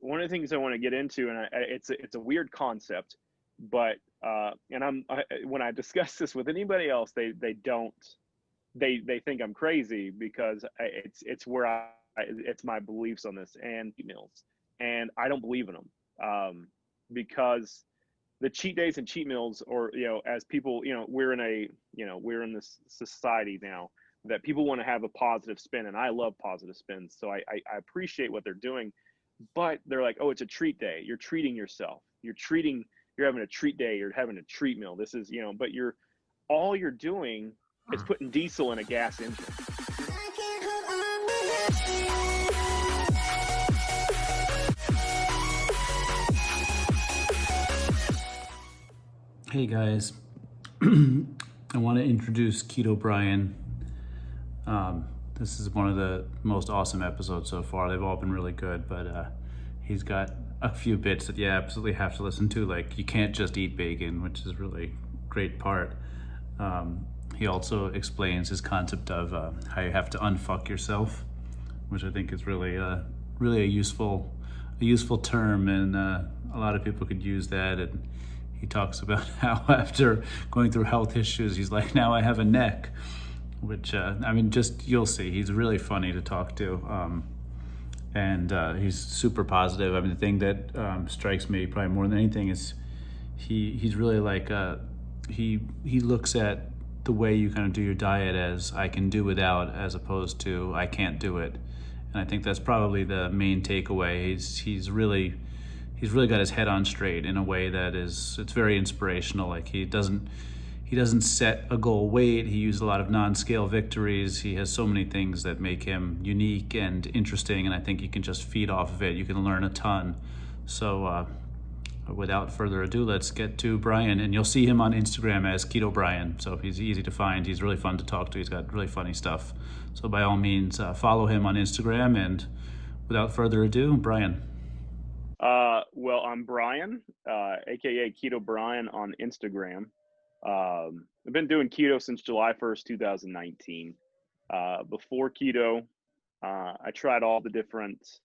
one of the things I want to get into, and it's a weird concept, but when I discuss this with anybody else, they think I'm crazy because it's where it's my beliefs on this and cheat meals, and I don't believe in them, because the cheat days and cheat meals, or as people, we're in this society now that people want to have a positive spin, and I love positive spins, so I appreciate what they're doing, but they're like, oh, it's a treat day, you're treating yourself, you're having a treat day, you're having a treat meal, this is, but all you're doing is putting diesel in a gas engine. Hey guys, I want to introduce Keto Brian. This is one of the most awesome episodes so far. They've all been really good, but he's got a few bits that you absolutely have to listen to. Like, you can't just eat bacon, which is a really great part. He also explains his concept of how you have to unfuck yourself, which I think is really a useful term, and a lot of people could use that. And he talks about how after going through health issues, he's like, now I have a neck, which, just, you'll see. He's really funny to talk to. And he's super positive. I mean, the thing that strikes me probably more than anything is he's really like, he looks at the way you kind of do your diet as I can do without, as opposed to I can't do it. And I think that's probably the main takeaway. He's really got his head on straight in a way that it's very inspirational. Like, he doesn't set a goal weight. He uses a lot of non-scale victories. He has so many things that make him unique and interesting, and I think you can just feed off of it. You can learn a ton. So without further ado, let's get to Brian, and you'll see him on Instagram as Keto Brian. So he's easy to find. He's really fun to talk to. He's got really funny stuff. So by all means, follow him on Instagram. And without further ado, Brian. Well, I'm Brian, aka Keto Brian on Instagram. I've been doing keto since July 1st, 2019. Before keto, I tried all the different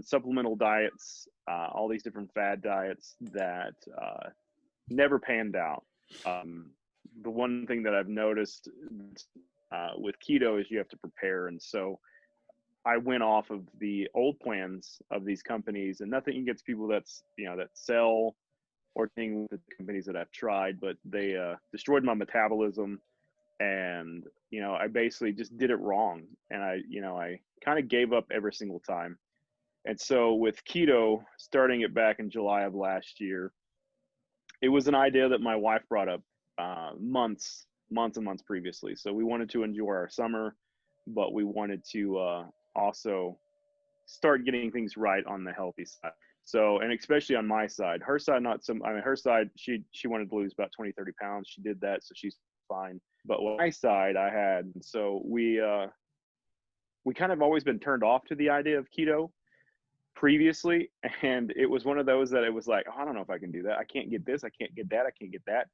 supplemental diets, all these different fad diets that never panned out. The one thing that I've noticed with keto is you have to prepare, and so I went off of the old plans of these companies, and nothing against people that sell or thing with the companies that I've tried, but they destroyed my metabolism, and I basically just did it wrong, and I kind of gave up every single time. And so with keto, starting it back in July of last year, it was an idea that my wife brought up months and months previously. So we wanted to enjoy our summer, but we wanted to also start getting things right on the healthy side. So, and especially on my side, her side, her side, she wanted to lose about 20, 30 pounds. She did that, so she's fine. But on my side, so we kind of always been turned off to the idea of keto previously. And it was one of those that it was like, oh, I don't know if I can do that. I can't get this. I can't get that. I can't get that.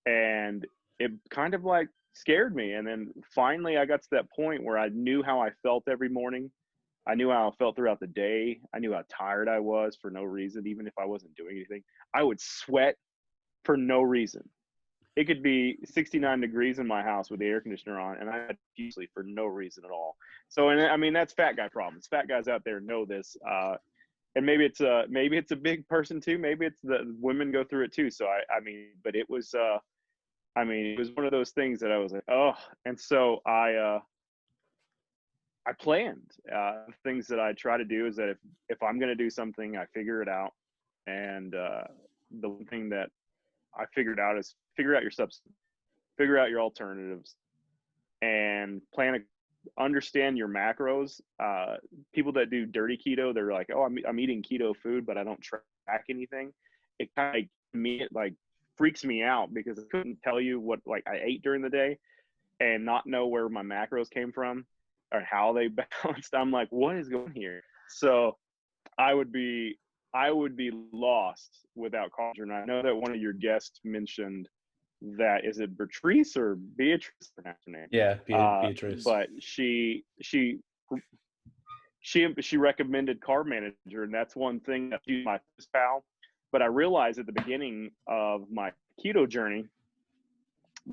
And it kind of like scared me. And then finally I got to that point where I knew how I felt every morning. I knew how I felt throughout the day. I knew how tired I was for no reason. Even if I wasn't doing anything, I would sweat for no reason. It could be 69 degrees in my house with the air conditioner on, and I had usually for no reason at all. So, and I mean, that's fat guy problems. Fat guys out there know this. And maybe it's a big person too. Maybe it's the women go through it too. So but it was, it was one of those things that I was like, oh, and so I planned. Things that I try to do is that if I'm going to do something, I figure it out. And the one thing that I figured out is figure out your substance, figure out your alternatives, and understand your macros. People that do dirty keto, they're like, oh, I'm eating keto food, but I don't track anything. It kind of freaks me out because I couldn't tell you what I ate during the day and not know where my macros came from or how they balanced. I'm like, what is going here? So I would be lost without culture. And I know that one of your guests mentioned that, is it Beatrice or Beatrice? Yeah, Beatrice. But she she recommended Carb Manager, and that's one thing that I use my pal. But I realized at the beginning of my keto journey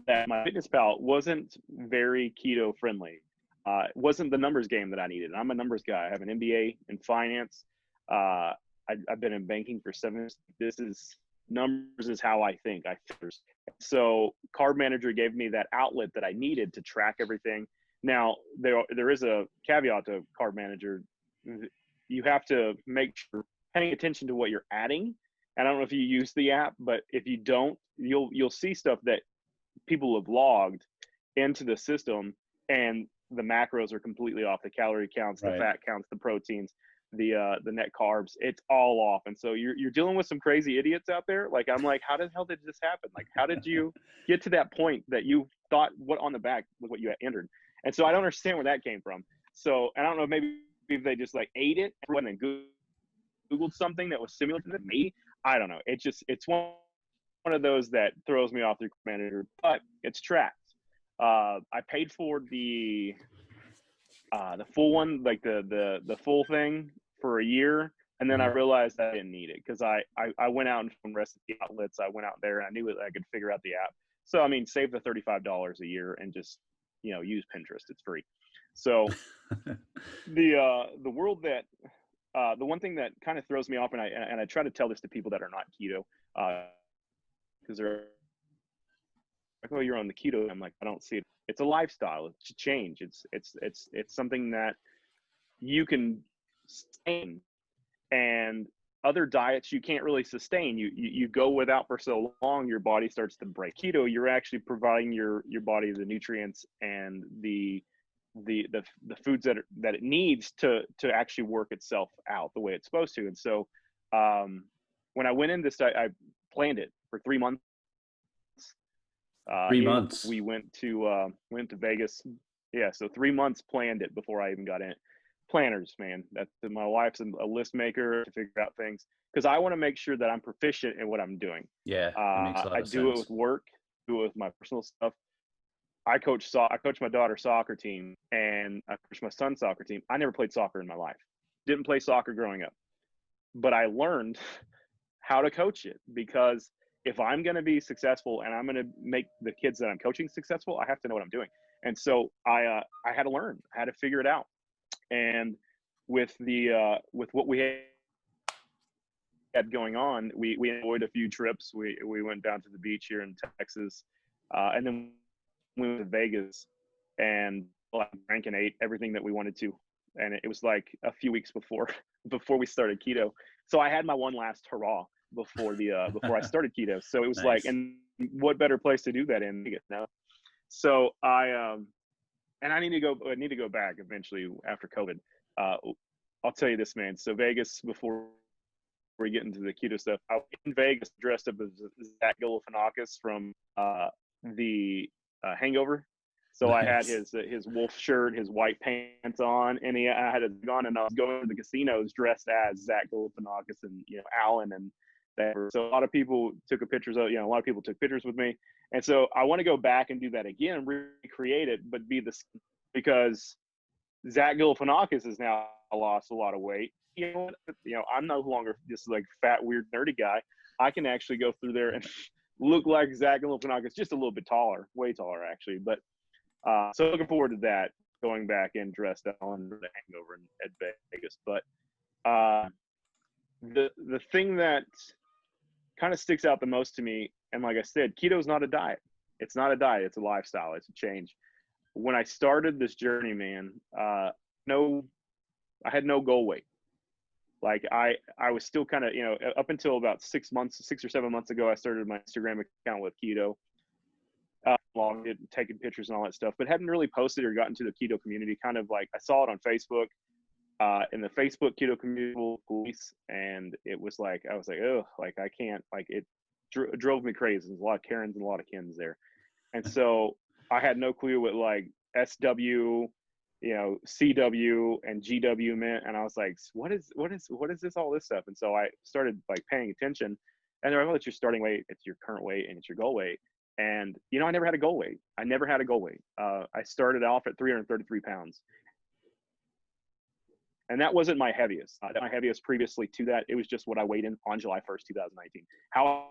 that my fitness pal wasn't very keto friendly. It wasn't the numbers game that I needed. I'm a numbers guy. I have an MBA in finance. I've been in banking for 7 years. This is numbers is how I think. So Carb Manager gave me that outlet that I needed to track everything. Now there is a caveat to Carb Manager. You have to make sure paying attention to what you're adding. And I don't know if you use the app, but if you don't, you'll see stuff that people have logged into the system, and the macros are completely off. The calorie counts, the fat counts, the proteins, the net carbs, it's all off. And so you're dealing with some crazy idiots out there. Like, I'm like, how the hell did this happen? Like, how did you get to that point that you thought what on the back was what you had entered? And so I don't understand where that came from. So I don't know, maybe if they just like ate it and then Googled something that was similar to me. I don't know. It's one of those that throws me off the manager, but it's tracked. I paid for the full one, like the full thing for a year. And then I realized I didn't need it because I went out and from recipe outlets. I went out there and I knew that I could figure out the app. So, I mean, save the $35 a year and just, use Pinterest. It's free. So the world that, the one thing that kind of throws me off, and I try to tell this to people that are not keto, because they're like, "Oh, you're on the keto." I'm like, I don't see it. It's a lifestyle. It's a change. It's something that you can sustain, and other diets you can't really sustain. You go without for so long, your body starts to break. Keto, you're actually providing your body the nutrients and the foods that it needs to actually work itself out the way it's supposed to. And so when I went in this, I planned it for 3 months. 3 months. We went to Vegas. Yeah, so 3 months planned it before I even got in it. Planners, man. My wife's a list maker to figure out things because I want to make sure that I'm proficient in what I'm doing. Yeah, that makes a lot of I do sense. it with work, do it with my personal stuff. I coach my daughter's soccer team, and I coach my son's soccer team. I never played soccer in my life. Didn't play soccer growing up, but I learned how to coach it because if I'm going to be successful and I'm going to make the kids that I'm coaching successful, I have to know what I'm doing. And so I had to learn, I had to figure it out. And with what we had going on, we enjoyed a few trips. We went down to the beach here in Texas, and then we went to Vegas and drank and ate everything that we wanted to. And it was like a few weeks before we started keto. So I had my one last hurrah before I started keto. So it was Nice. like, and what better place to do that in? No. So I need to go back eventually after COVID. I'll tell you this, man. So Vegas, before we get into the keto stuff, I was in Vegas dressed up as Zach Galifianakis from the Hangover. So Nice. I had his wolf shirt, his white pants on, and I had it on, and I was going to the casinos dressed as Zach Galifianakis and Alan and that. So a lot of people took pictures with me, and so I want to go back and do that again, recreate it, but because Zach Galifianakis has now lost a lot of weight. I'm no longer just like fat, weird, nerdy guy. I can actually go through there and look like Zach Galifianakis, just a little bit taller, way taller actually. But so looking forward to that, going back in dressed on the Hangover at Vegas. But the thing that kind of sticks out the most to me, and like I said, keto is not a diet. It's not a diet. It's a lifestyle. It's a change. When I started this journey, man, I had no goal weight. Like I was still kind of, up until about 6 or 7 months ago, I started my Instagram account with keto, logged it, taking pictures and all that stuff, but hadn't really posted or gotten to the keto community. Kind of like I saw it on Facebook, in the Facebook keto community police, and it was like, I was like, oh, like I can't, like it drove me crazy. There's a lot of Karens and a lot of Kens there. And so I had no clue what like SW, CW and GW meant. And I was like, what is this, all this stuff? And so I started like paying attention, and they're like, well, it's your starting weight, it's your current weight, and it's your goal weight. And, I never had a goal weight. I started off at 333 pounds. And that wasn't my heaviest. My heaviest previously to that, it was just what I weighed in on July 1st, 2019. How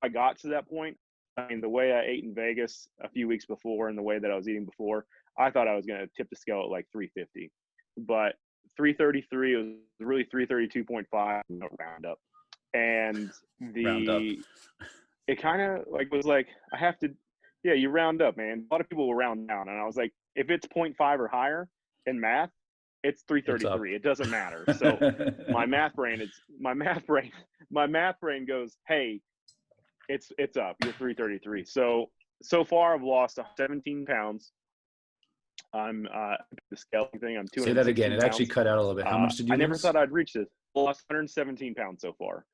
I got to that point, I mean, the way I ate in Vegas a few weeks before and the way that I was eating before, I thought I was going to tip the scale at like 350. But 333, it was really 332.5, round up. And Round up. it kind of like was like, I have to, yeah, you round up, man. A lot of people will round down. And I was like, if it's 0.5 or higher in math, it's 333. It doesn't matter. So my math brain goes, hey, it's up. You're 333. So far I've lost 17 pounds. I'm the scale thing. I'm 200. Say that again. It actually cut out a little bit. How much did you lose? I never thought I'd reach this. I lost 117 pounds so far.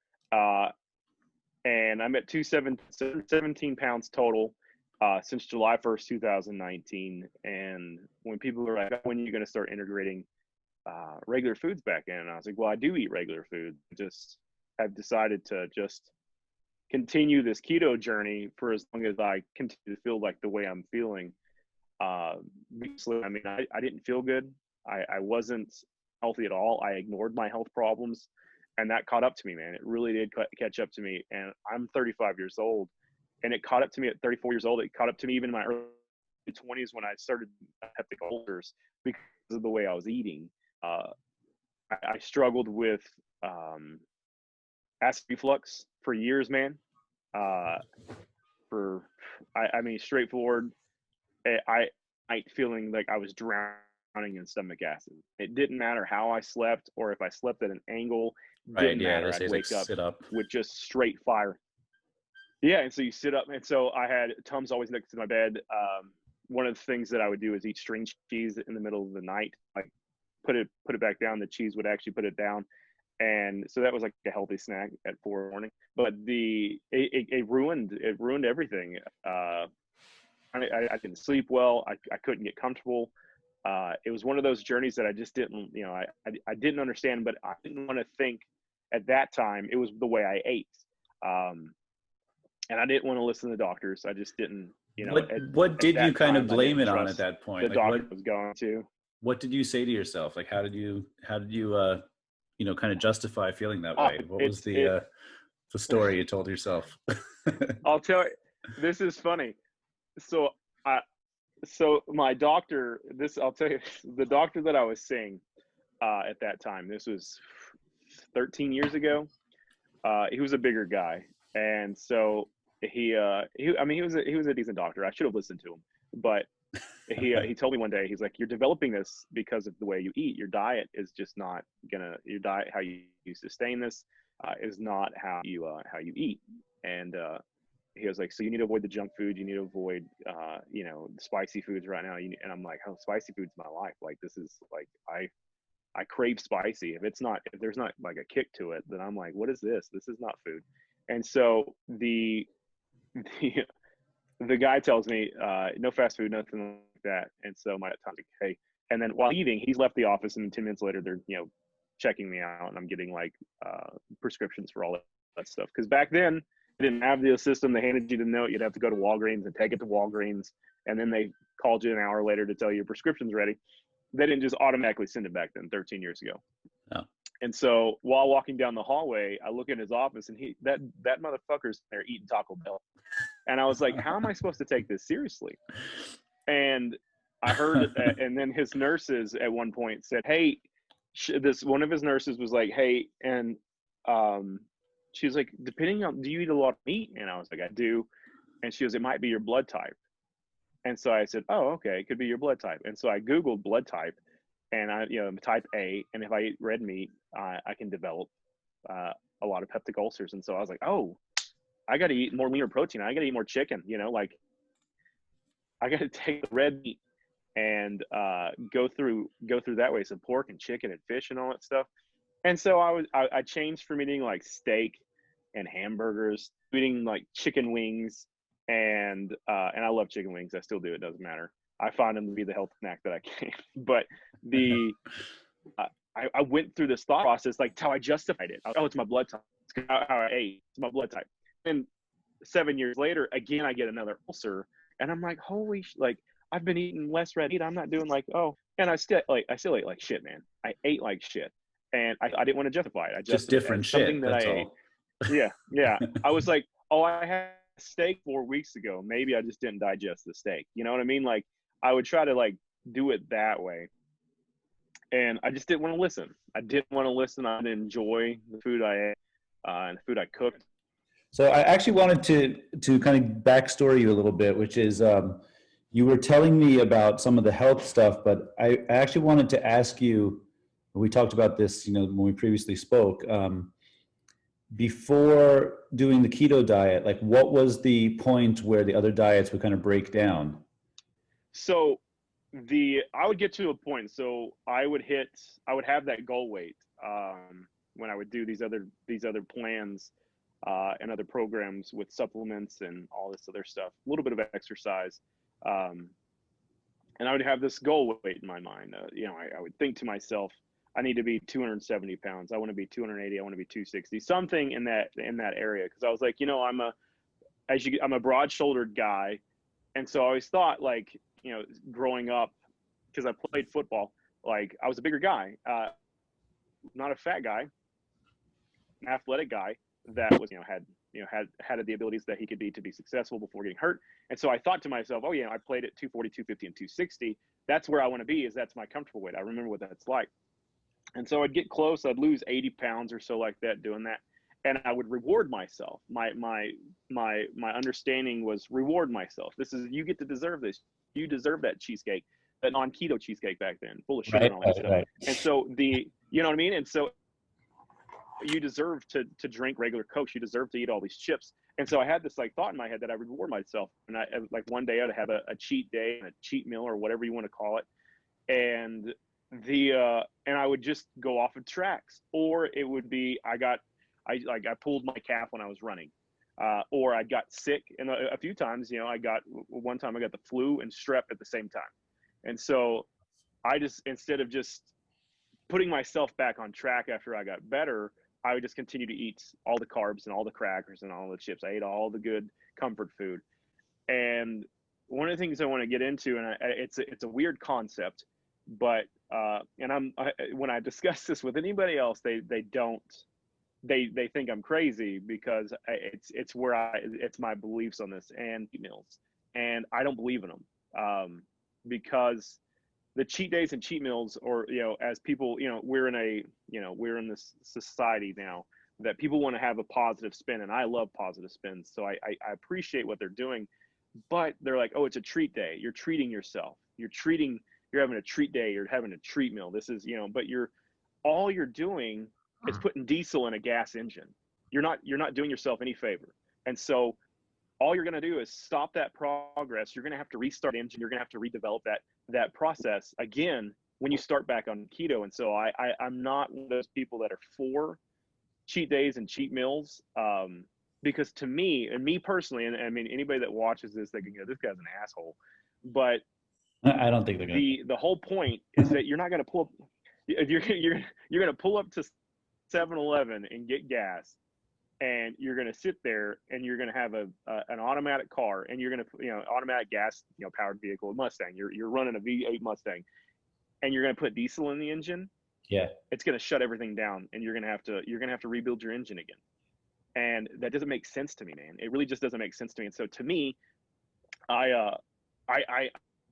And I'm at 17 pounds total since July 1st, 2019. And when people are like, when are you going to start integrating regular foods back in? And I was like, well, I do eat regular food. Just have decided to just continue this keto journey for as long as I continue to feel like the way I'm feeling. I mean, I didn't feel good. I wasn't healthy at all. I ignored my health problems, and that caught up to me, man. It really did catch up to me. And I'm 35 years old, and it caught up to me at 34 years old. It caught up to me even in my early 20s when I started peptic ulcers because of the way I was eating. I struggled with acid reflux for years, man. I mean, straightforward. I feeling like I was drowning in stomach acid. It didn't matter how I slept or if I slept at an angle. Didn't matter. I'd wake up with just straight fire. Yeah, and so you sit up, and so I had Tums always next to my bed. One of the things that I would do is eat string cheese in the middle of the night. Like put it back down. The cheese would actually put it down, and so that was like a healthy snack at 4 in the morning. But it ruined everything. I didn't sleep well. I couldn't get comfortable. It was one of those journeys that I just didn't, I didn't understand, but I didn't want to think at that time it was the way I ate. And I didn't want to listen to doctors. I just didn't, What did you kind of blame it on at that point? The doctor was going to. What did you say to yourself? Like, how did you kind of justify feeling that way? What was the story you told yourself? I'll tell you, this is funny. So my doctor, I'll tell you, the doctor that I was seeing at that time, this was 13 years ago. He was a bigger guy, and so he was a decent doctor. I should have listened to him, but he told me one day, he's like, you're developing this because of the way you eat. Your diet is just not your diet, how you sustain this is not how you eat. And he was like, so you need to avoid the junk food. You need to avoid, spicy foods right now. And I'm like, oh, spicy food's my life. Like, this is like, I crave spicy. If there's not like a kick to it, then I'm like, what is this? This is not food. And so the guy tells me, no fast food, nothing like that. And so my Tom's like, hey, and then while eating, he's left the office, and 10 minutes later, they're, checking me out, and I'm getting like prescriptions for all that stuff. Cause back then, they didn't have the system. They handed you the note. You'd have to go to Walgreens and take it to Walgreens. And then they called you an hour later to tell you your prescription's ready. They didn't just automatically send it back then, 13 years ago. Oh. And so while walking down the hallway, I look in his office, and that motherfucker's there eating Taco Bell. And I was like, how am I supposed to take this seriously? And I heard, and then his nurses at one point said, hey, one of his nurses was like, hey, and she was like, depending on, do you eat a lot of meat? And I was like, I do. And she goes, it might be your blood type. And so I said, oh, okay, it could be your blood type. And so I Googled blood type, and I'm type A. And if I eat red meat, I can develop a lot of peptic ulcers. And so I was like, oh, I got to eat more leaner protein. I got to eat more chicken, like I got to take the red meat and go through that way. So pork and chicken and fish and all that stuff. And so I changed from eating like steak and hamburgers, eating like chicken wings, and I love chicken wings. I still do. It doesn't matter. I find them to be the health snack that I can. But I went through this thought process, like how I justified it. Oh, it's my blood type. It's how I ate. It's my blood type. And 7 years later, again, I get another ulcer, and I'm like, holy, like I've been eating less red meat. I'm not doing like, oh, And I still ate like shit, man. I ate like shit, and I didn't want to justify it. I Just justified it different as something shit. that I That's ate. all. Yeah, yeah. I was like, oh, I had steak 4 weeks ago. Maybe I just didn't digest the steak. You know what I mean? Like, I would try to like do it that way, and I just didn't want to listen. I didn't want to listen. I didn't enjoy the food I ate and the food I cooked. So I actually wanted to kind of backstory you a little bit, which is you were telling me about some of the health stuff, but I actually wanted to ask you. We talked about this, when we previously spoke. Before doing the keto diet, like what was the point where the other diets would kind of break down? So I would get to a point. So I would have that goal weight when I would do these other plans and other programs with supplements and all this other stuff. A little bit of exercise, and I would have this goal weight in my mind. I would think to myself, I need to be 270 pounds. I want to be 280. I want to be 260. Something in that area. Because I was like, I'm a broad-shouldered guy, and so I always thought like, growing up, because I played football, like I was a bigger guy, not a fat guy, an athletic guy that was, had the abilities that he could be to be successful before getting hurt. And so I thought to myself, oh yeah, I played at 240, 250, and 260. That's where I want to be. That's my comfortable weight. I remember what that's like. And so I'd get close. I'd lose 80 pounds or so like that doing that. And I would reward myself. My understanding was reward myself. You get to deserve this. You deserve that cheesecake, that non-keto cheesecake back then, full of sugar Right, and all that stuff. right. And so you know what I mean? And so you deserve to drink regular Coke. You deserve to eat all these chips. And so I had this like thought in my head that I would reward myself. And I like one day I'd have a cheat day, a cheat meal, or whatever you want to call it. And and I would just go off of tracks, or it would be I pulled my calf when I was running, or I got sick, and a few times, one time I got the flu and strep at the same time, and so I just, instead of just putting myself back on track after I got better, I would just continue to eat all the carbs and all the crackers and all the chips. I ate all the good comfort food, and one of the things I want to get into, and it's a weird concept, but when I discuss this with anybody else, they think I'm crazy because it's my beliefs on this and cheat meals, and I don't believe in them because the cheat days and cheat meals, or as people, we're in this society now that people want to have a positive spin, and I love positive spins, so I appreciate what they're doing, but they're like, oh, it's a treat day. You're treating yourself. You're having a treat day. You're having a treat meal. This is, but all you're doing is putting diesel in a gas engine. You're not doing yourself any favor. And so all you're going to do is stop that progress. You're going to have to restart the engine. You're going to have to redevelop that process again when you start back on keto. And so I'm not one of those people that are for cheat days and cheat meals. Because to me, and me personally, and I mean, anybody that watches this, they can go, this guy's an asshole. But I don't think they're going to. The whole point is that you're not going to pull up. You're going to pull up to 7-Eleven and get gas, and you're going to sit there and you're going to have an automatic car, and you're going to automatic gas powered vehicle, Mustang. You're running a V8 Mustang, and you're going to put diesel in the engine. Yeah, it's going to shut everything down, and you're going to have to rebuild your engine again. And that doesn't make sense to me, man. It really just doesn't make sense to me. And so to me, I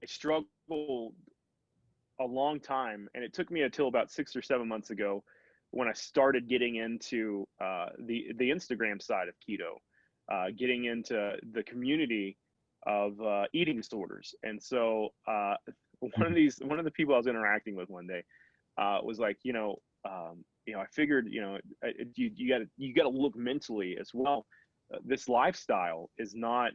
struggled a long time, and it took me until about 6 or 7 months ago when I started getting into the Instagram side of keto, getting into the community of eating disorders. And so one of the people I was interacting with one day was like, I figured, you got to look mentally as well. This lifestyle is not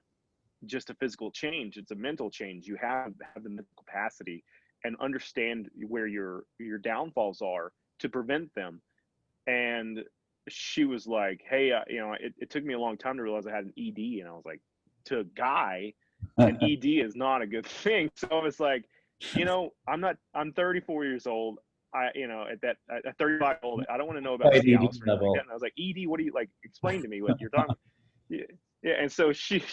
just a physical change; it's a mental change. You have the mental capacity and understand where your downfalls are to prevent them. And she was like, "Hey, it took me a long time to realize I had an ED," and I was like, "To a guy, an ED is not a good thing." So I was like, I'm 34 years old. At 35 old, I don't want to know about Cialis or anything like that. And I was like, ED, what do you like? Explain to me what you're talking about. Yeah. And so she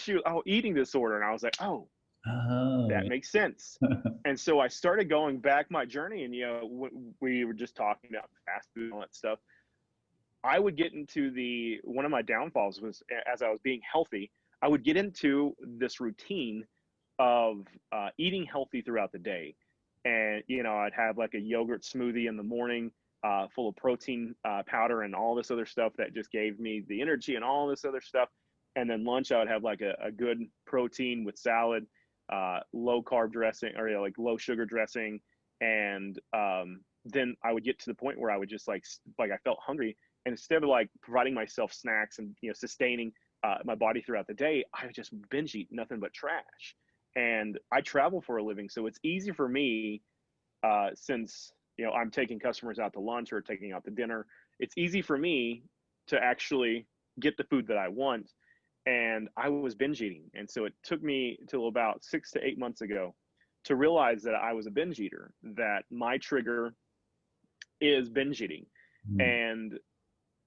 eating disorder, and I was like, oh, Oh, That makes sense. And so I started going back my journey, and we were just talking about fast food and all that stuff. I would get into one of my downfalls was, as I was being healthy, I would get into this routine of eating healthy throughout the day. And, I'd have like a yogurt smoothie in the morning, full of protein powder and all this other stuff that just gave me the energy and all this other stuff. And then lunch, I would have like a good protein with salad, low carb dressing, or like low sugar dressing. And then I would get to the point where I would just like I felt hungry. And instead of like providing myself snacks and, sustaining my body throughout the day, I would just binge eat nothing but trash. And I travel for a living, so it's easy for me, since I'm taking customers out to lunch or taking out to dinner. It's easy for me to actually get the food that I want, and I was binge eating. And so it took me till about 6 to 8 months ago to realize that I was a binge eater, that my trigger is binge eating. And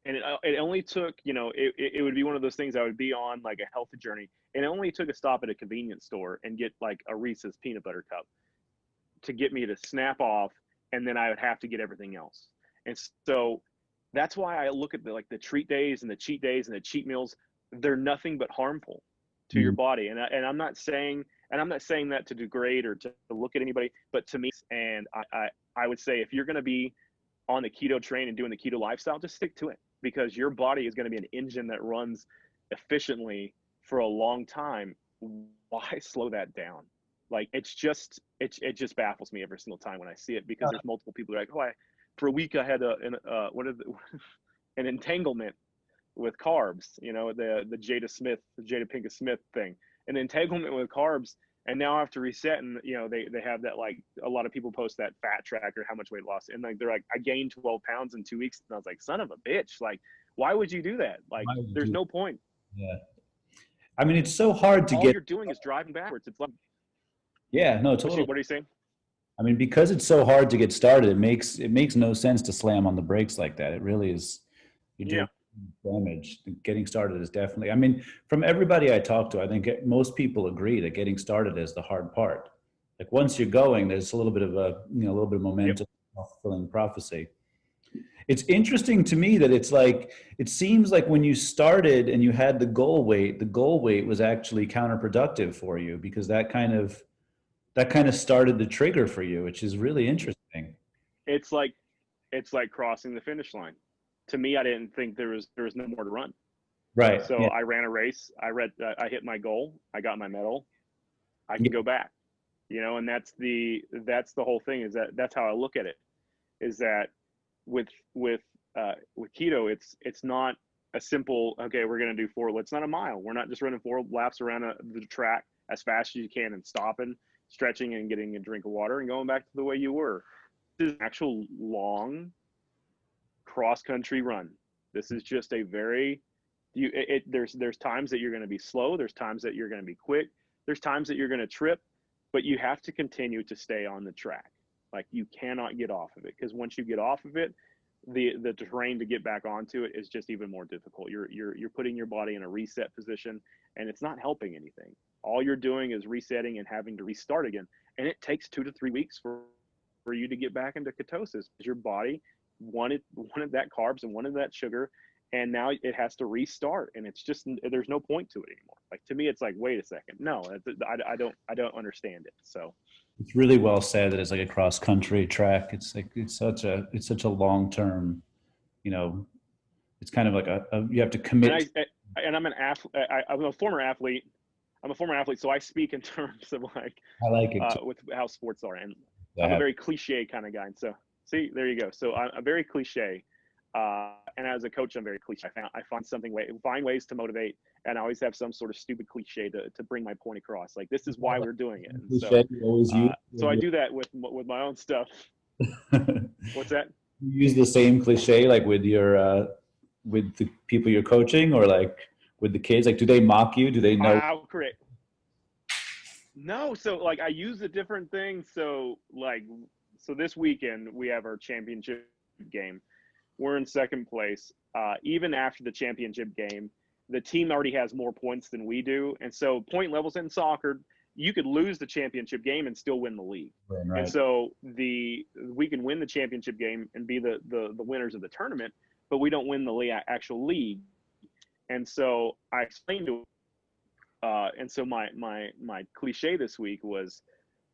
it only took, it would be one of those things. I would be on like a healthy journey, and it only took a stop at a convenience store and get like a Reese's peanut butter cup to get me to snap off, and then I would have to get everything else. And so that's why I look at the treat days and the cheat days and the cheat meals. They're nothing but harmful to your body. And I'm not saying that to degrade or to look at anybody, but to me, and I would say, if you're going to be on the keto train and doing the keto lifestyle, just stick to it, because your body is going to be an engine that runs efficiently for a long time. Why slow that down? Like, it just baffles me every single time when I see it, because there's multiple people who are like, for a week I had an entanglement with carbs, the Jada Pinkett Smith thing, an entanglement with carbs. And now I have to reset, and they have that, like, a lot of people post that fat tracker, how much weight loss, and like they're like, I gained 12 pounds in 2 weeks, and I was like, son of a bitch, like, why would you do that? Like, there's no point. Yeah, I mean, it's so hard to all get. you're doing is driving backwards. It's like, Yeah, no, totally. What are you saying? I mean, because it's so hard to get started, it makes no sense to slam on the brakes like that. It really is. You do damage. Getting started is definitely. I mean, from everybody I talk to, I think most people agree that getting started is the hard part. Like, once you're going, there's a little bit of momentum, fulfilling prophecy. It's interesting to me that it's like, it seems like when you started and you had the goal weight was actually counterproductive for you, because that kind of started the trigger for you, which is really interesting. It's like crossing the finish line. To me, I didn't think there was no more to run. Right. So I ran a race. I hit my goal. I got my medal. I can go back, and that's the whole thing. That's how I look at it. Is that with keto, it's not a simple, okay, we're going to do it's not a mile. We're not just running 4 laps around the track as fast as you can and stopping, stretching, and getting a drink of water and going back to the way you were. This is an actual long cross-country run. This is just a very, there's times that you're going to be slow. There's times that you're going to be quick. There's times that you're going to trip, but you have to continue to stay on the track. Like, you cannot get off of it, because once you get off of it, the terrain to get back onto it is just even more difficult. You're putting your body in a reset position, and it's not helping anything. All you're doing is resetting and having to restart again. And it takes 2 to 3 weeks for you to get back into ketosis, because your body wanted that carbs and wanted that sugar, and now it has to restart, and it's just, there's no point to it anymore. Like, to me, it's like, wait a second, no, I don't understand it. So it's really well said that it's like a cross country track. It's like, it's such a long term, it's kind of like you have to commit. And I'm an athlete. I'm a former athlete. So I speak in terms of like, I like it with how sports are, and I I'm a have, very cliche kind of guy. And so, see, there you go. So I'm very cliche, and as a coach, I'm very cliche. I find ways to motivate, and I always have some sort of stupid cliche to bring my point across. Like, this is why we're doing it. And so I do that with my own stuff. What's that? You use the same cliche, like, with your with the people you're coaching, or like with the kids? Like, do they mock you? Do they know? Correct. No, so like, I use a different thing. So this weekend we have our championship game. We're in second place. Even after the championship game, the team already has more points than we do, and so point levels in soccer, you could lose the championship game and still win the league. Right. And so we can win the championship game and be the winners of the tournament, but we don't win the actual league. And so I explained to and so my cliche this week was,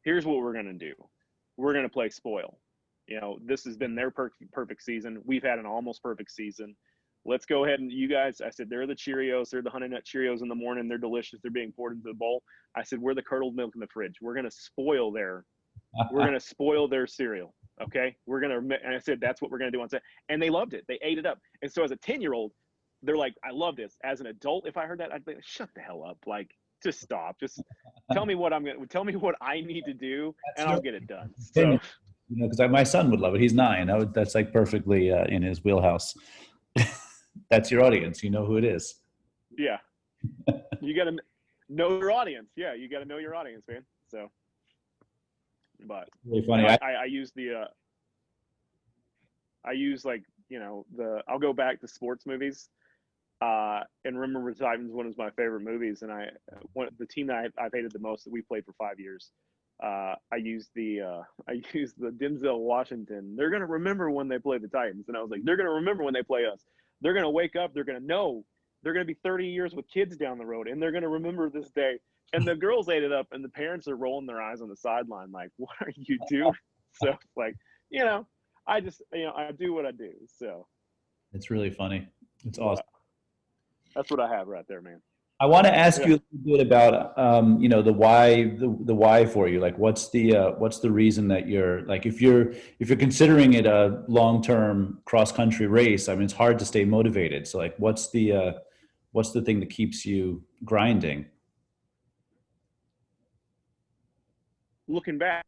here's what we're going to do. We're going to play spoil. You know, this has been their perfect season. We've had an almost perfect season. Let's go ahead and you guys, I said, they're the Cheerios. They're the Honey Nut Cheerios in the morning. They're delicious. They're being poured into the bowl. I said, we're the curdled milk in the fridge. We're going to spoil their cereal. Okay. And I said, that's what we're going to do on set. And they loved it. They ate it up. And so as a 10-year-old, they're like, I love this. As an adult, if I heard that, I'd be like, shut the hell up. Like, just stop. Just tell me what I need to do, and I'll get it done. So, you know, because my son would love it. He's 9. That's like perfectly in his wheelhouse. That's your audience. You know who it is. Yeah. You got to know your audience. Yeah, you got to know your audience, man. So, but really funny. I use like, you know, I'll go back to sports movies. And Remember the Titans, one of my favorite movies, and the team that I've hated the most that we played for 5 years. I used the Denzel Washington. They're gonna remember when they play the Titans, and I was like, they're gonna remember when they play us. They're gonna wake up. They're gonna know. They're gonna be 30 years with kids down the road, and they're gonna remember this day. And the girls ate it up, and the parents are rolling their eyes on the sideline, like, "What are you doing?" So, like, you know, I just, you know, I do what I do. So, it's really funny. It's awesome. That's what I have right there, man. I want to ask you a little bit about, you know, the why for you. Like, what's the reason that you're like, if you're considering it a long-term cross-country race, I mean, it's hard to stay motivated. So, like, what's the thing that keeps you grinding? Looking back,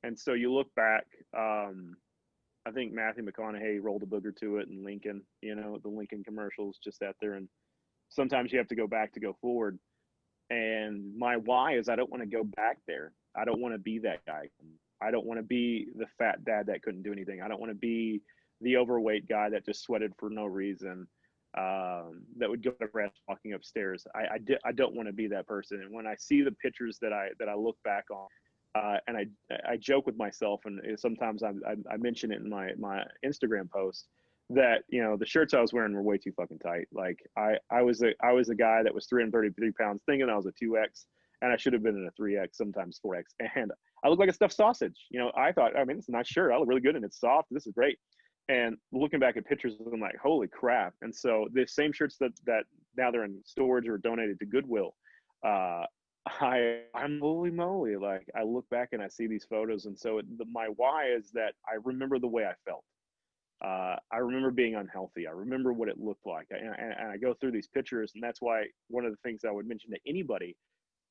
and so you look back. I think Matthew McConaughey rolled a booger to it, and Lincoln. You know, the Lincoln commercials just out there, and sometimes you have to go back to go forward. And my why is I don't want to go back there. I don't want to be that guy. I don't want to be the fat dad that couldn't do anything. I don't want to be the overweight guy that just sweated for no reason, that would go to rest walking upstairs. I don't want to be that person. And when I see the pictures that I look back on, and I joke with myself, and sometimes I mention it in my Instagram post, that, you know, the shirts I was wearing were way too fucking tight. Like I was a guy that was 333 pounds thinking I was a 2X, and I should have been in a 3X, sometimes 4X. And I look like a stuffed sausage. You know, I thought, I mean, it's a nice shirt. I look really good and it's soft. This is great. And looking back at pictures, I'm like, holy crap. And so the same shirts that now they're in storage or donated to Goodwill, I'm holy moly. Like, I look back and I see these photos. And so my why is that I remember the way I felt. I remember being unhealthy. I remember what it looked like. And I go through these pictures, and that's why one of the things I would mention to anybody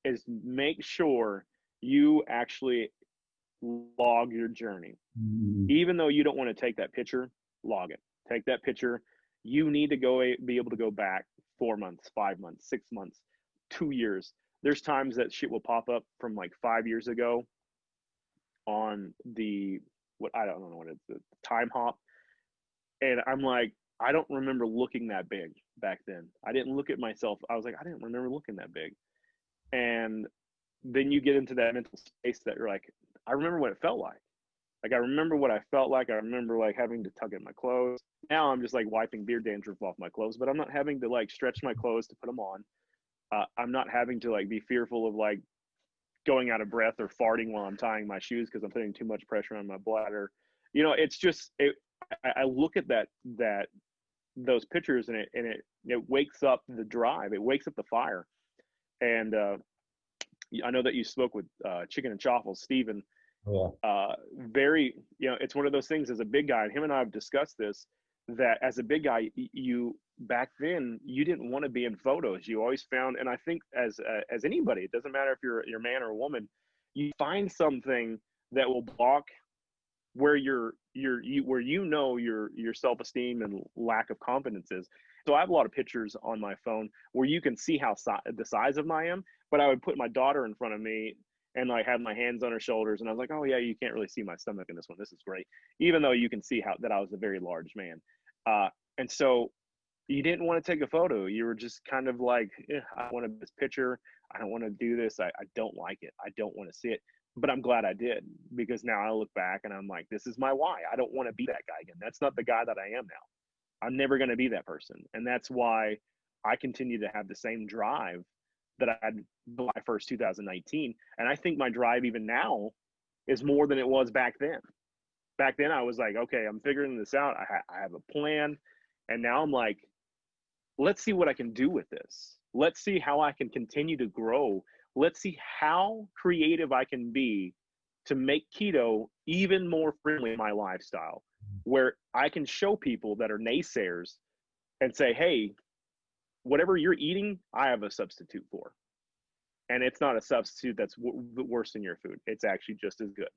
is make sure you actually log your journey. Even though you don't want to take that picture, log it. Take that picture. You need to be able to go back 4 months, 5 months, 6 months, 2 years. There's times that shit will pop up from like 5 years ago on I don't know what it's, the time hop. And I'm like, I don't remember looking that big back then. I didn't look at myself. I was like, I didn't remember looking that big. And then you get into that mental space that you're like, I remember what it felt like. Like, I remember what I felt like. I remember like having to tug at my clothes. Now I'm just like wiping beard dandruff off my clothes, but I'm not having to like stretch my clothes to put them on. I'm not having to like be fearful of like going out of breath or farting while I'm tying my shoes because I'm putting too much pressure on my bladder. You know, it's just, I look at those pictures, and it wakes up the drive. It wakes up the fire. And I know that you spoke with Chicken and Chaffles, Steven. Yeah. Very, you know, it's one of those things as a big guy, and him and I have discussed this, that as a big guy, you back then, you didn't want to be in photos. You always found, and I think as anybody, it doesn't matter if you're a man or a woman, you find something that will block where your self-esteem and lack of confidence is. So I have a lot of pictures on my phone where you can see how the size of I am, but I would put my daughter in front of me and like have my hands on her shoulders, and I was like, oh yeah, you can't really see my stomach in this one. This is great, even though you can see that I was a very large man. And so you didn't want to take a photo. You were just kind of like, I want this picture. I don't want to do this. I don't like it. I don't want to see it. But I'm glad I did, because now I look back and I'm like, this is my why. I don't want to be that guy again. That's not the guy that I am now. I'm never going to be that person. And that's why I continue to have the same drive that I had July 1st, 2019. And I think my drive even now is more than it was back then. Back then I was like, okay, I'm figuring this out. I have a plan. And now I'm like, let's see what I can do with this. Let's see how I can continue to grow. Let's see how creative I can be to make keto even more friendly in my lifestyle, where I can show people that are naysayers and say, hey, whatever you're eating, I have a substitute for. And it's not a substitute that's worse than your food. It's actually just as good.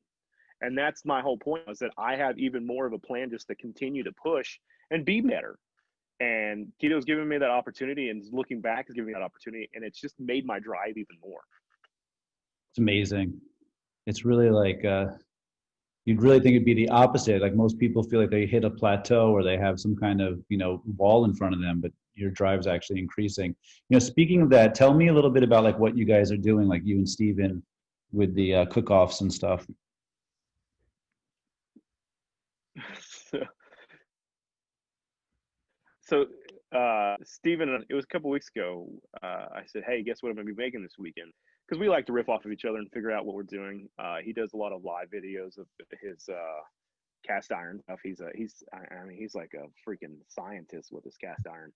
And that's my whole point, is that I have even more of a plan just to continue to push and be better. And keto's given me that opportunity, and looking back is giving me that opportunity, and it's just made my drive even more. It's amazing. It's really like, you'd really think it'd be the opposite. Like most people feel like they hit a plateau or they have some kind of, wall in front of them, but your drive's actually increasing. Speaking of that, tell me a little bit about like what you guys are doing, like you and Steven, with the cook-offs and stuff. So Steven, it was a couple weeks ago, I said, hey, guess what I'm going to be making this weekend? Because we like to riff off of each other and figure out what we're doing. He does a lot of live videos of his cast iron stuff. He's like a freaking scientist with his cast iron.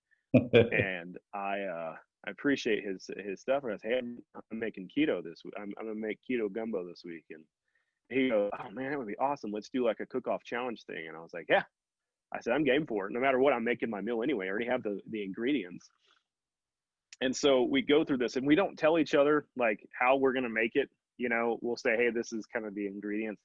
And I appreciate his stuff. And I said, hey, I'm making keto this week. I'm going to make keto gumbo this week. And he goes, oh man, that would be awesome. Let's do like a cook-off challenge thing. And I was like, yeah. I said, I'm game for it. No matter what, I'm making my meal anyway. I already have the ingredients. And so we go through this, and we don't tell each other like how we're going to make it. We'll say, hey, this is kind of the ingredients.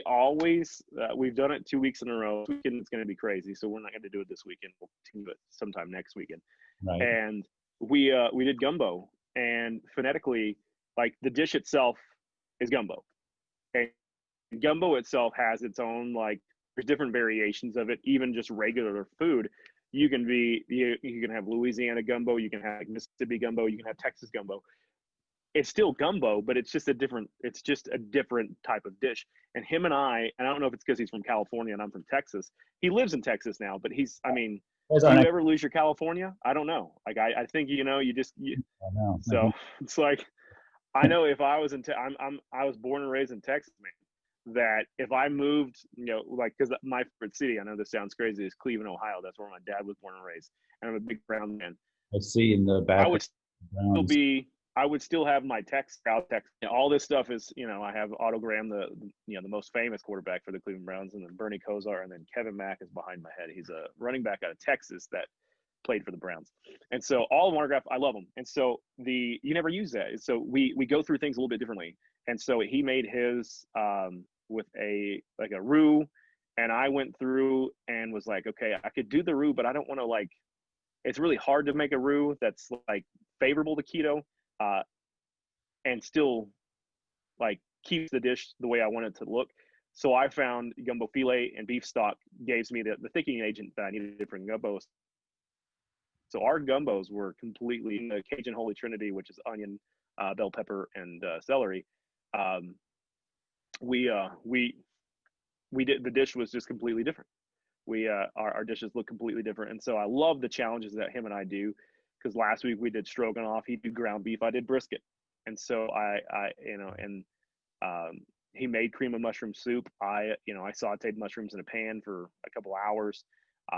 Always, we've done it 2 weeks in a row. This weekend it's going to be crazy, so we're not going to do it this weekend. We'll do it sometime next weekend. Right. And we did gumbo, and phonetically, like the dish itself is gumbo, and gumbo itself has its own, like, there's different variations of it. Even just regular food, you can have Louisiana gumbo, you can have Mississippi gumbo, you can have Texas gumbo. It's still gumbo, but it's just a different type of dish. And him and I don't know if it's because he's from California and I'm from Texas. He lives in Texas now, but do you ever lose your California? I don't know. Like, I think, I know. So it's like, I know if I was I was born and raised in Texas, man, that if I moved, like, because my favorite city, I know this sounds crazy, is Cleveland, Ohio. That's where my dad was born and raised. And I'm a big Brown man. I see in the back. I would still have my South Texas. All this stuff is, I have Autogram, the most famous quarterback for the Cleveland Browns, and then Bernie Kosar, and then Kevin Mack is behind my head. He's a running back out of Texas that played for the Browns. And so all of autograph, I love them. And so you never use that. So we go through things a little bit differently. And so he made his with a roux, and I went through and was like, okay, I could do the roux, but I don't want to, like, it's really hard to make a roux that's like favorable to keto and still like keeps the dish the way I want it to look. So I found gumbo filet and beef stock gives me the thickening agent that I needed for gumbos. So our gumbos were completely in the Cajun Holy Trinity, which is onion, bell pepper, and celery. We did, the dish was just completely different. Our dishes look completely different. And so I love the challenges that him and I do, because last week we did stroganoff, he did ground beef, I did brisket. And so he made cream of mushroom soup. I sauteed mushrooms in a pan for a couple hours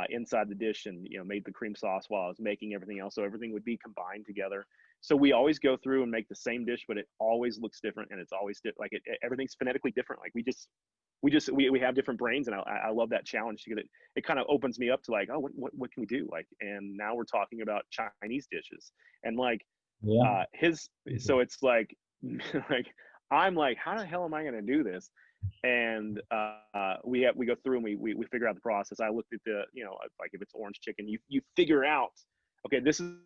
inside the dish, and made the cream sauce while I was making everything else, so everything would be combined together. So we always go through and make the same dish, but it always looks different, and it's always everything's phonetically different. Like we have different brains, and I love that challenge, because it kind of opens me up to like, oh, what can we do? Like, and now we're talking about Chinese dishes, and like so it's like like I'm like, how the hell am I going to do this? And we go through and we figure out the process. I looked at the, like if it's orange chicken, you figure out, okay, this is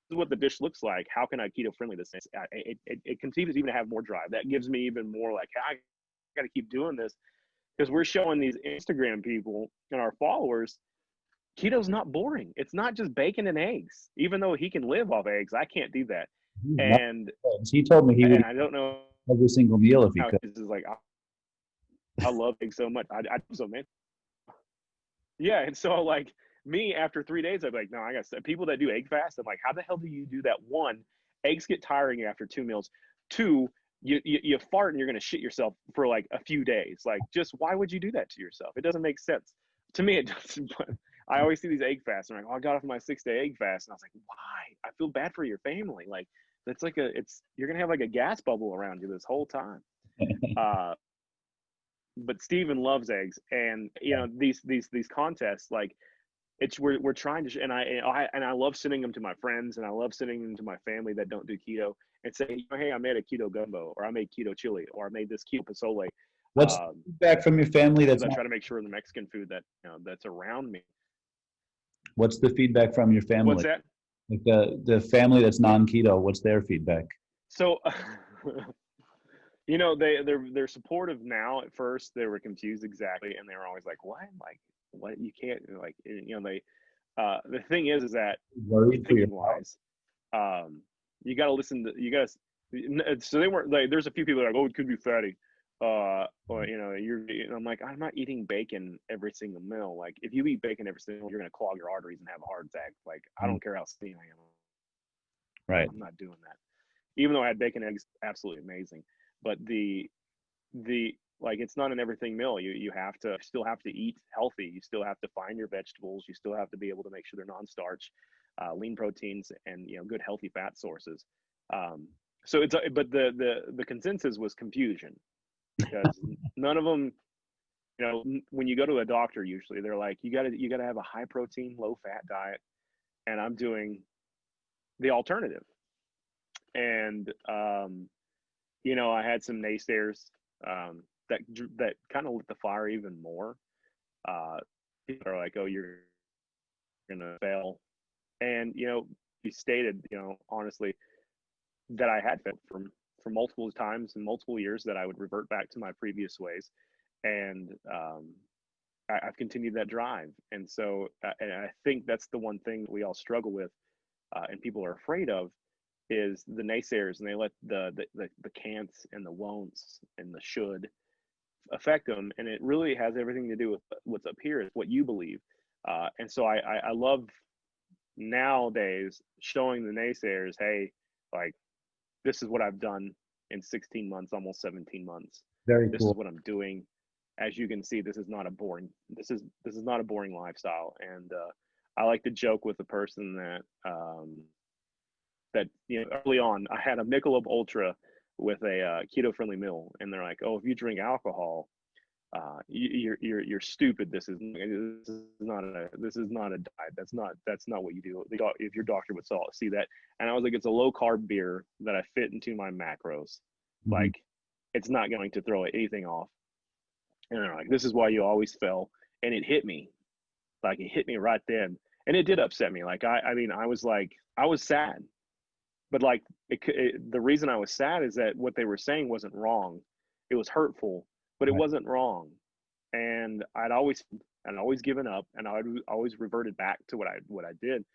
what the dish looks like. How can I keto friendly this? It continues even to have more drive. That gives me even more like, I got to keep doing this, because we're showing these Instagram people and our followers keto's not boring. It's not just bacon and eggs. Even though he can live off eggs, I can't do that. He's not- And He told me he would and eat I don't know every single meal if he how could. this is like. I love eggs so much. I do so, man. Yeah, and so like me after 3 days, I'm like, no, I got people that do egg fast. I'm like, how the hell do you do that? One, eggs get tiring after 2 meals. Two, you fart and you're gonna shit yourself for like a few days. Like, just why would you do that to yourself? It doesn't make sense to me. It doesn't. But I always see these egg fasts. I'm like, oh, I got off my 6-day egg fast, and I was like, why? I feel bad for your family. Like, that's like you're gonna have like a gas bubble around you this whole time. But Steven loves eggs, and you know these contests, like we're trying to, and I love sending them to my friends, and I love sending them to my family that don't do keto, and say, hey, I made a keto gumbo, or I made keto chili, or I made this keto pozole. What's the feedback from your family? Because I try to make sure the Mexican food that that's around me. What's the feedback from your family? What's that? Like the family that's non-keto, what's their feedback? So, you know, they're supportive now. At first, they were confused exactly, and they were always like, "What? Like, what? You can't like." You know, they. The thing is that Worried for your thinking wise, you got to listen to you guys. So they weren't like. There's a few people that are like, "Oh, it could be fatty." Or you know, I'm like, I'm not eating bacon every single meal. Like, if you eat bacon every single meal, you're gonna clog your arteries and have a heart attack. Like, I don't care how skinny I am. Right. I'm not doing that. Even though I had bacon eggs, absolutely amazing. But the like, it's not an everything meal. You still have to eat healthy. You still have to find your vegetables. You still have to be able to make sure they're non-starch, lean proteins, and good healthy fat sources. So it's but the consensus was confusion, because none of them, when you go to a doctor, usually they're like, you gotta have a high protein, low fat diet, and I'm doing the alternative. And I had some naysayers that kind of lit the fire even more. People are like, "Oh, you're gonna fail," and he stated, honestly, that I had failed for multiple times and multiple years, that I would revert back to my previous ways, and I've continued that drive. And so, and I think that's the one thing that we all struggle with, and people are afraid of, is the naysayers, and they let the can'ts and the won'ts and the should affect them, and it really has everything to do with what's up here, is what you believe. And so I love nowadays showing the naysayers, hey, like, this is what I've done in 16 months, almost 17 months. Very This cool. is what I'm doing. As you can see, this is not a boring lifestyle. And I like to joke with the person that early on, I had a Michelob Ultra with a keto friendly meal, and they're like, "Oh, if you drink alcohol, you're stupid. This is not a diet. That's not what you do. If your doctor would see that." And I was like, "It's a low carb beer that I fit into my macros. Mhm. Like, it's not going to throw anything off." And they're like, "This is why you always fail." And it hit me, like, it hit me right then, and it did upset me. Like, I mean, I was like, I was sad. But like, the reason I was sad is that what they were saying wasn't wrong. It was hurtful, but it Right. wasn't wrong. And I'd always given up, and I'd always reverted back to what I did.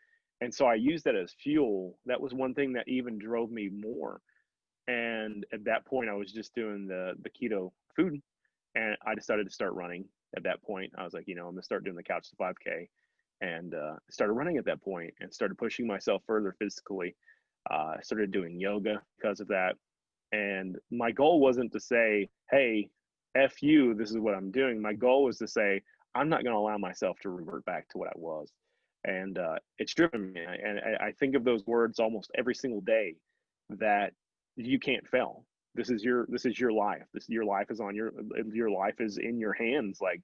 And so I used that as fuel. That was one thing that even drove me more. And at that point, I was just doing the keto food, and I decided to start running. At that point, I was like, I'm gonna start doing the Couch to 5K, and started running at that point, and started pushing myself further physically. I started doing yoga because of that. And my goal wasn't to say, hey, F you, this is what I'm doing. My goal was to say, I'm not going to allow myself to revert back to what I was. And it's driven me. And I think of those words almost every single day, that you can't fail. This is your life. Your life is your life is in your hands. Like,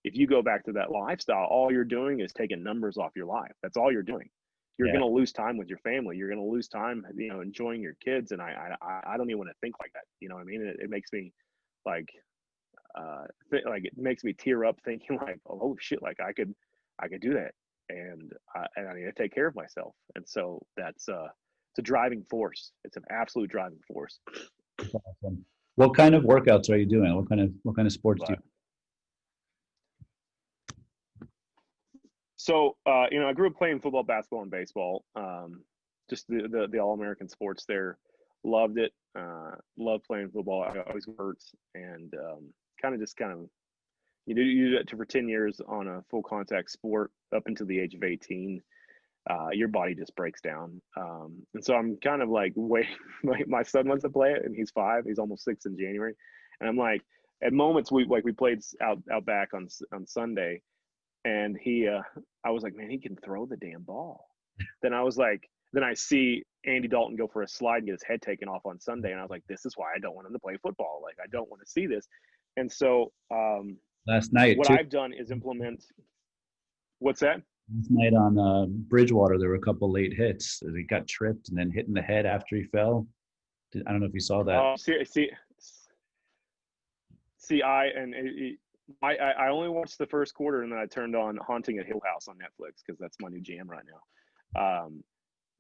if you go back to that lifestyle, all you're doing is taking numbers off your life. That's all you're doing. You're Yeah. going to lose time with your family. You're going to lose time, enjoying your kids. And I don't even want to think like that. You know what I mean? It makes me like, it makes me tear up thinking like, oh shit, like I could do that. And I need to take care of myself. And so that's, it's a driving force. It's an absolute driving force. That's awesome. What kind of workouts are you doing? What kind of sports do you? So, I grew up playing football, basketball, and baseball. Just the all-American sports there. Loved it. Loved playing football. I always hurt, and kind of you do that for 10 years on a full contact sport up until the age of 18. Your body just breaks down. And so I'm kind of like waiting. My son wants to play it, and he's 5. He's almost 6 in January, and I'm like, at moments we played out back on Sunday, and I was like, man, he can throw the damn ball. Then I see Andy Dalton go for a slide and get his head taken off on Sunday, and I was like, this is why I don't want him to play football. Like, I don't want to see this. And so Last night, what too. I've done is implement. What's that? Last night on Bridgewater, there were a couple late hits. He got tripped and then hit in the head after he fell. I don't know if you saw that. I only watched the first quarter, and then I turned on Haunting at Hill House on Netflix because that's my new jam right now.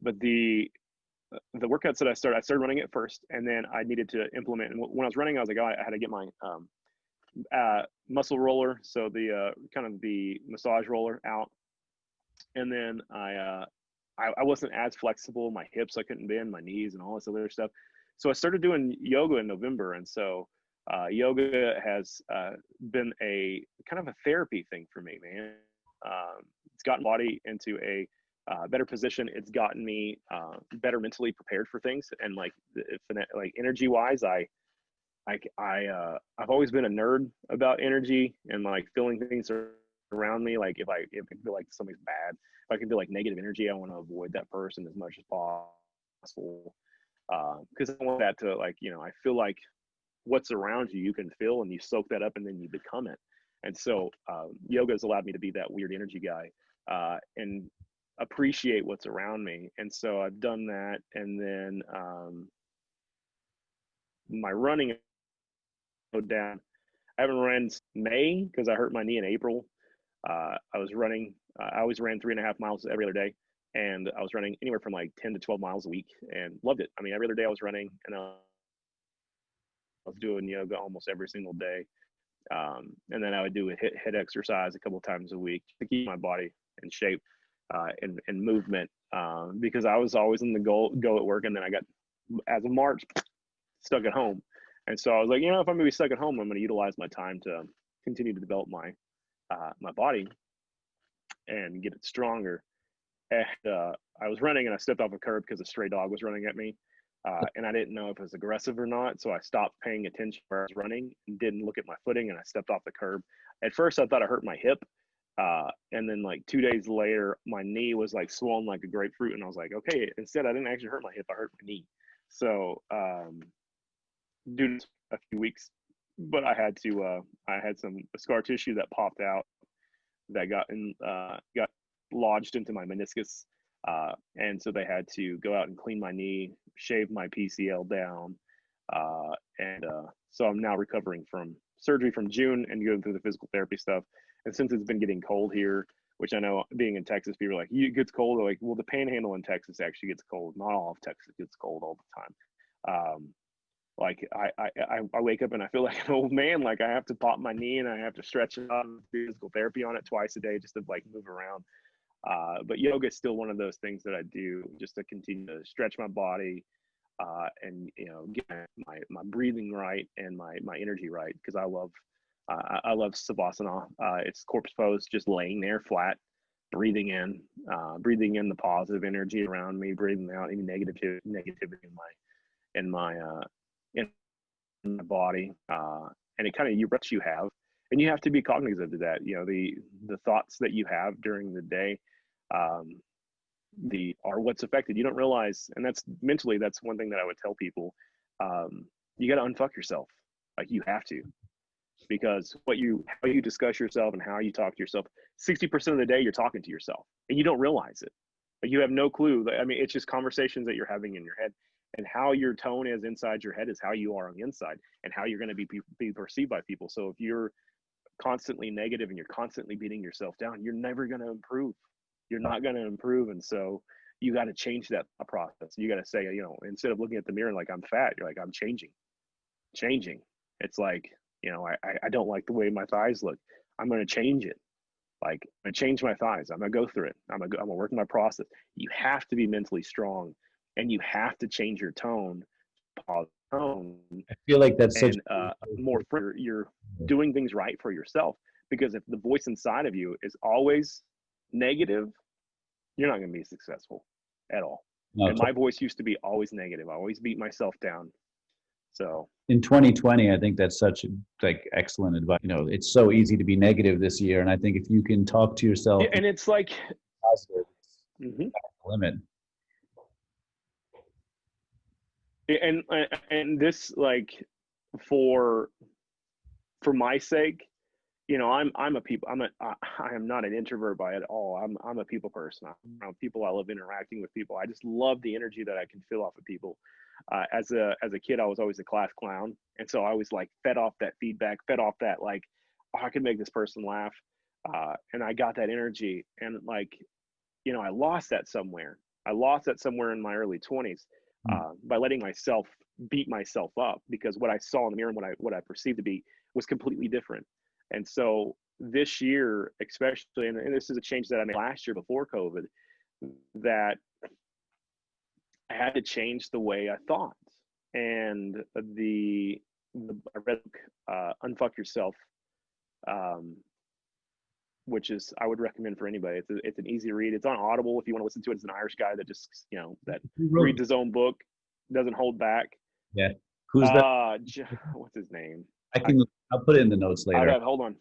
But the workouts that I started running it first, and then I needed to implement. And when I was running, I was like, I had to get my muscle roller, so the kind of the massage roller out, and then I wasn't as flexible. My hips I couldn't bend, my knees, and all this other stuff. So I started doing yoga in November, and so yoga has been a kind of a therapy thing for me, man. It's gotten my body into a better position. It's gotten me better mentally prepared for things, and like energy wise, I've always been a nerd about energy and like feeling things around me. Like if I feel like something's bad, if I can feel like negative energy, I want to avoid that person as much as possible. Because I want that to, like, I feel like what's around you can feel, and you soak that up and then you become it. And so yoga has allowed me to be that weird energy guy and appreciate what's around me. And so I've done that. And then my running down. I haven't run since May because I hurt my knee in April. I was running. I always ran 3.5 miles every other day, and I was running anywhere from like 10 to 12 miles a week, and loved it. I mean, every other day I was running, and I was doing yoga almost every single day. And then I would do a hit exercise a couple of times a week to keep my body in shape and movement, because I was always in the go at work, and then I got, as of March, stuck at home. And so I was like, if I'm going to be stuck at home, I'm going to utilize my time to continue to develop my body and get it stronger. And I was running, and I stepped off a curb because a stray dog was running at me. And I didn't know if it was aggressive or not. So I stopped paying attention where I was running and didn't look at my footing, and I stepped off the curb. At first, I thought I hurt my hip. And then like 2 days later, my knee was like swollen like a grapefruit. And I was like, okay, instead, I didn't actually hurt my hip. I hurt my knee. So due to a few weeks, but I had some scar tissue that popped out that got lodged into my meniscus. And so they had to go out and clean my knee, shave my PCL down. So I'm now recovering from surgery from June and going through the physical therapy stuff. And since it's been getting cold here, which I know being in Texas, people are like, it gets cold. They're like, well, the panhandle in Texas actually gets cold. Not all of Texas gets cold all the time. Like I wake up and I feel like an old man. Like I have to pop my knee and I have to stretch it out and do physical therapy on it twice a day just to like move around. But yoga is still one of those things that I do just to continue to stretch my body and get my breathing right and my energy right, because I love savasana. It's corpse pose, just laying there flat, breathing in the positive energy around me, breathing out any negativity in my body, and it kind of reps you have, and you have to be cognizant of that. The thoughts that you have during the day are what's affected. You don't realize, and that's mentally, that's one thing that I would tell people. You got to unfuck yourself. Like you have to, because how you discuss yourself and how you talk to yourself, 60% of the day you're talking to yourself and you don't realize it. Like you have no clue. I mean, it's just conversations that you're having in your head, and how your tone is inside your head is how you are on the inside, and how you're going to be perceived by people. So if you're constantly negative and you're constantly beating yourself down, you're never going to improve. You're not going to improve. And so you got to change that process. You got to say, instead of looking at the mirror like I'm fat, you're like, I'm changing. It's like, I don't like the way my thighs look. I'm going to change it. Like, I'm gonna change my thighs. I'm gonna go through it. I'm gonna work on my process. You have to be mentally strong, and you have to change your tone, positive tone, I feel like that's such. and more for you're doing things right for yourself. Because if the voice inside of you is always negative, you're not gonna be successful at all. No, And my voice used to be always negative. I always beat myself down. So in 2020, I think that's such like excellent advice. You know, it's so easy to be negative this year, and I think if you can talk to yourself, yeah, and it's like, positive, mm-hmm. limit. And this, like, for my sake, you know, I am not an introvert by at all. I'm a people person. I'm around people. I love interacting with people. I just love the energy that I can feel off of people. As a kid, I was always a class clown, and so I was like fed off that feedback, fed off that, like, oh, I could make this person laugh, and I got that energy, and, like, you know, I lost that somewhere. I lost that somewhere in my early 20s by letting myself beat myself up, because what I saw in the mirror and what I perceived to be was completely different. And so this year, especially, and this is a change that I made last year before COVID, that I had to change the way I thought. And I read Unfuck Yourself, which is, I would recommend for anybody. It's an easy read. It's on Audible if you want to listen to it. It's an Irish guy that just, you know, that reads his own book, doesn't hold back. Yeah. Who's that? What's his name? I'll put it in the notes later. Hold on.